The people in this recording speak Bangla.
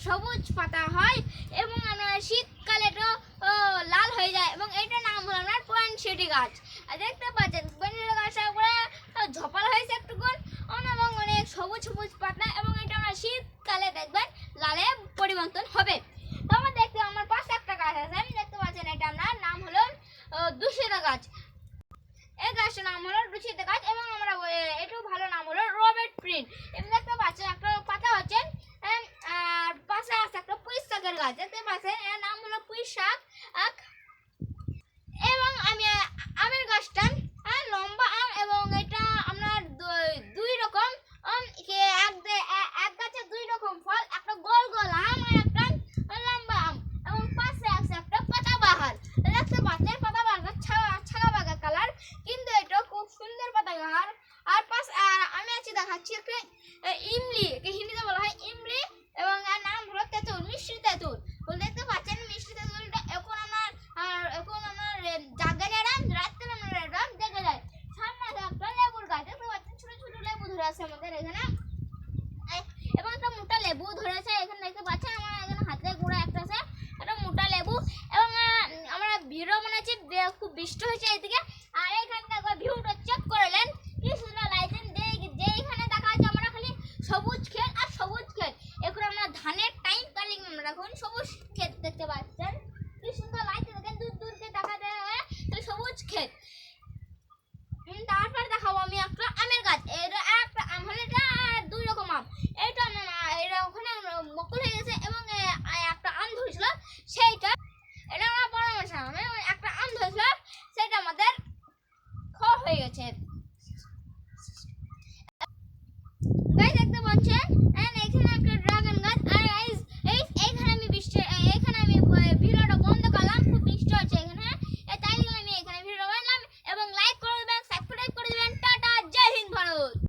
সবুজ পাতা হয় এবং আমরা শীতকালে এটা লাল হয়ে যায় এবং এটার নাম হলো আপনার পয়েনসেটি গাছ। আর দেখতে পাচ্ছেন পয়েনসেটি গাছটা করে ঝোপাল হয়েছে একটুকুন এবং অনেক সবুজ সবুজ পাতা এবং এটা আমরা শীতকালে দেখবেন লালে পরিবর্তন হবে। তো আমার দেখতে আমার পাশে একটা গাছ আছে, আমি দেখতে পাচ্ছেন এটা আপনার নাম হলো দুশিতা গাছ। এই গাছটার নাম হলো দুশিতা গাছ এবং আমরা এটাও ভালো নাম হলো রবার্ট প্রিন। এমনি দেখতে পাচ্ছেন একটা পাতা হচ্ছেন আর পাশে আছে একটা পুঁই শাকের গাছ, দেখতে পাচ্ছেন এর নাম হলো পুঁই শাক। এবং আমি আমের গাছটা লম্বা আম এবং এটা আমরা দুই রকম এক গাছে দুই রকম ফল, একটা গোল গোল আম আর একটা লম্বা আম এবং পাশে আছে একটা পাতাবাহার। দেখতে পাচ্ছেন পাতাবাহার ছাগা বাগা কালার, কিন্তু এটা খুব সুন্দর পাতাবাহার। আর আমি দেখাচ্ছি একটা ইমলি